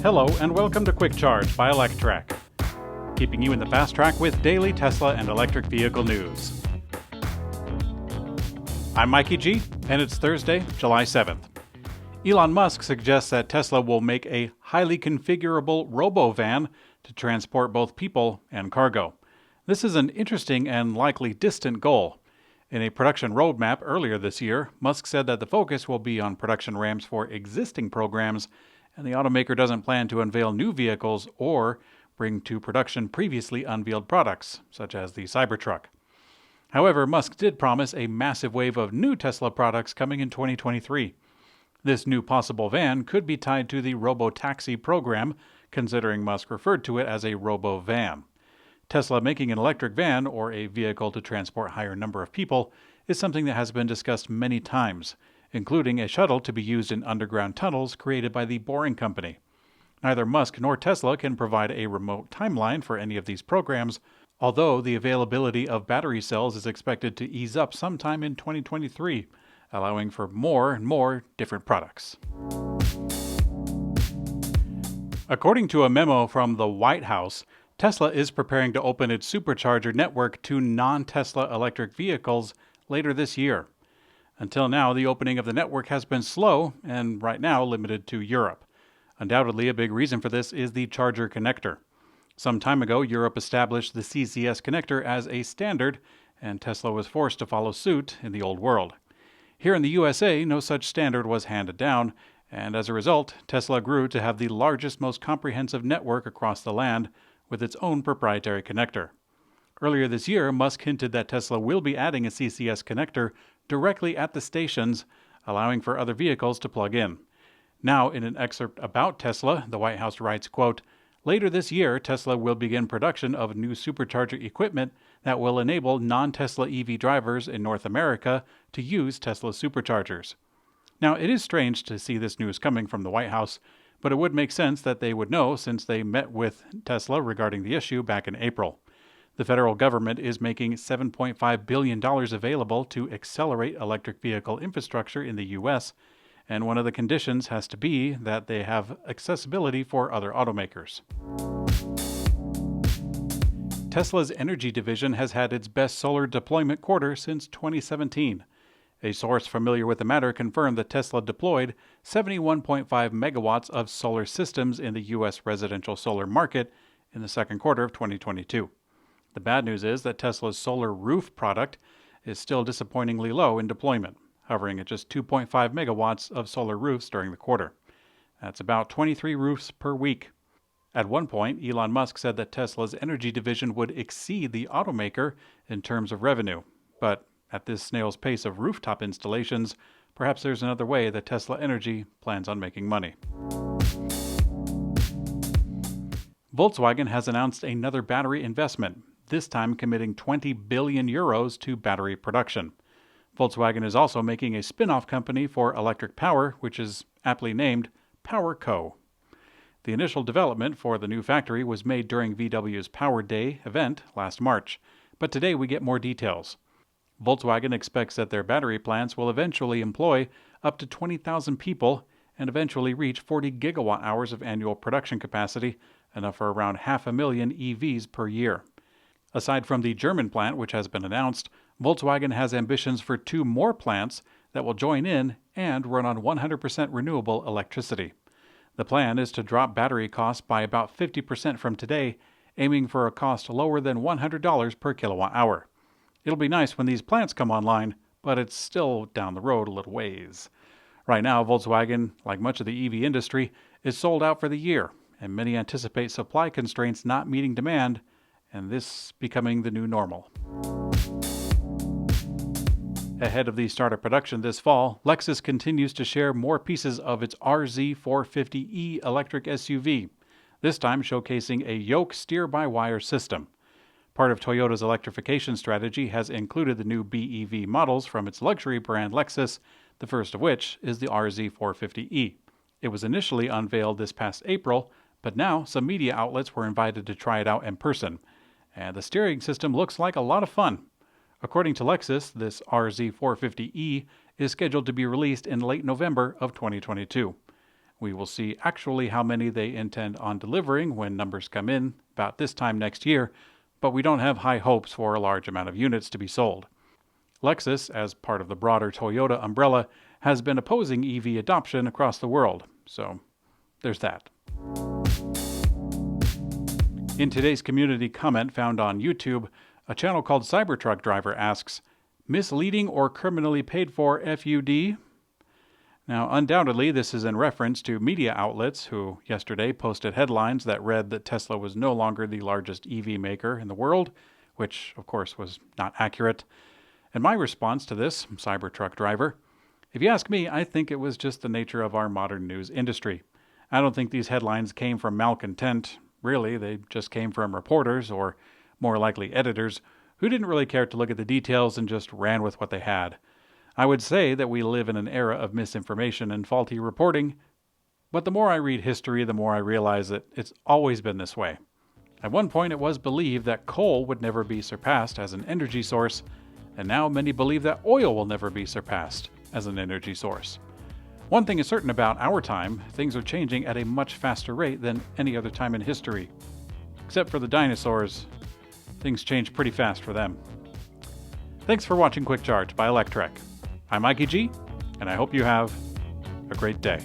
Hello and welcome to Quick Charge by Electrek, keeping you in the fast track with daily Tesla and electric vehicle news. I'm Mikey G, and it's Thursday, July 7th. Elon Musk suggests that Tesla will make a highly configurable Robovan to transport both people and cargo. This is an interesting and likely distant goal. In a production roadmap earlier this year, Musk said that the focus will be on production ramps for existing programs, and the automaker doesn't plan to unveil new vehicles or bring to production previously unveiled products, such as the Cybertruck. However, Musk did promise a massive wave of new Tesla products coming in 2023. This new possible van could be tied to the robo-taxi program, considering Musk referred to it as a Robovan. Tesla making an electric van, or a vehicle to transport a higher number of people, is something that has been discussed many times, including a shuttle to be used in underground tunnels created by the Boring Company. Neither Musk nor Tesla can provide a remote timeline for any of these programs, although the availability of battery cells is expected to ease up sometime in 2023, allowing for more and more different products. According to a memo from the Whitehouse, Tesla is preparing to open its Supercharger network to non-Tesla electric vehicles later this year. Until now, the opening of the network has been slow and right now limited to Europe. Undoubtedly, a big reason for this is the charger connector. Some time ago, Europe established the CCS connector as a standard, and Tesla was forced to follow suit in the old world. Here in the USA, no such standard was handed down, and as a result, Tesla grew to have the largest, most comprehensive network across the land with its own proprietary connector. Earlier this year, Musk hinted that Tesla will be adding a CCS connector directly at the stations, allowing for other vehicles to plug in. Now, in an excerpt about Tesla, the White House writes, quote, "Later this year, Tesla will begin production of new supercharger equipment that will enable non-Tesla EV drivers in North America to use Tesla superchargers." Now, it is strange to see this news coming from the White House, but it would make sense that they would know since they met with Tesla regarding the issue back in April. The federal government is making $7.5 billion available to accelerate electric vehicle infrastructure in the U.S., and one of the conditions has to be that they have accessibility for other automakers. Tesla's energy division has had its best solar deployment quarter since 2017. A source familiar with the matter confirmed that Tesla deployed 71.5 megawatts of solar systems in the U.S. residential solar market in the second quarter of 2022. The bad news is that Tesla's solar roof product is still disappointingly low in deployment, hovering at just 2.5 megawatts of solar roofs during the quarter. That's about 23 roofs per week. At one point, Elon Musk said that Tesla's energy division would exceed the automaker in terms of revenue. But at this snail's pace of rooftop installations, perhaps there's another way that Tesla Energy plans on making money. Volkswagen has announced another battery investment, this time committing 20 billion euros to battery production. Volkswagen is also making a spin-off company for electric power, which is aptly named PowerCo. The initial development for the new factory was made during VW's Power Day event last March, but today we get more details. Volkswagen expects that their battery plants will eventually employ up to 20,000 people and eventually reach 40 gigawatt hours of annual production capacity, enough for around 500,000 EVs per year. Aside from the German plant, which has been announced, Volkswagen has ambitions for 2 more plants that will join in and run on 100% renewable electricity. The plan is to drop battery costs by about 50% from today, aiming for a cost lower than $100 per kilowatt hour. It'll be nice when these plants come online, but it's still down the road a little ways. Right now, Volkswagen, like much of the EV industry, is sold out for the year, and many anticipate supply constraints not meeting demand, and this becoming the new normal. Ahead of the start of production this fall, Lexus continues to share more pieces of its RZ 450e electric SUV, this time showcasing a Yoke steer-by-wire system. Part of Toyota's electrification strategy has included the new BEV models from its luxury brand Lexus, the first of which is the RZ 450e. It was initially unveiled this past April, but now some media outlets were invited to try it out in person, and the steering system looks like a lot of fun. According to Lexus, this RZ 450e is scheduled to be released in late November of 2022. We will see actually how many they intend on delivering when numbers come in about this time next year, but we don't have high hopes for a large amount of units to be sold. Lexus, as part of the broader Toyota umbrella, has been opposing EV adoption across the world, so there's that. In today's community comment found on YouTube, a channel called Cybertruck Driver asks, misleading or criminally paid for FUD? Now, undoubtedly, this is in reference to media outlets who yesterday posted headlines that read that Tesla was no longer the largest EV maker in the world, which, of course, was not accurate. And my response to this, Cybertruck Driver, if you ask me, I think it was just the nature of our modern news industry. I don't think these headlines came from malcontent. Really, they just came from reporters, or more likely editors, who didn't really care to look at the details and just ran with what they had. I would say that we live in an era of misinformation and faulty reporting, but the more I read history, the more I realize that it's always been this way. At one point, it was believed that coal would never be surpassed as an energy source, and now many believe that oil will never be surpassed as an energy source. One thing is certain about our time, things are changing at a much faster rate than any other time in history. Except for the dinosaurs, things change pretty fast for them. Thanks for watching Quick Charge by Electrek. I'm Mikey G, and I hope you have a great day.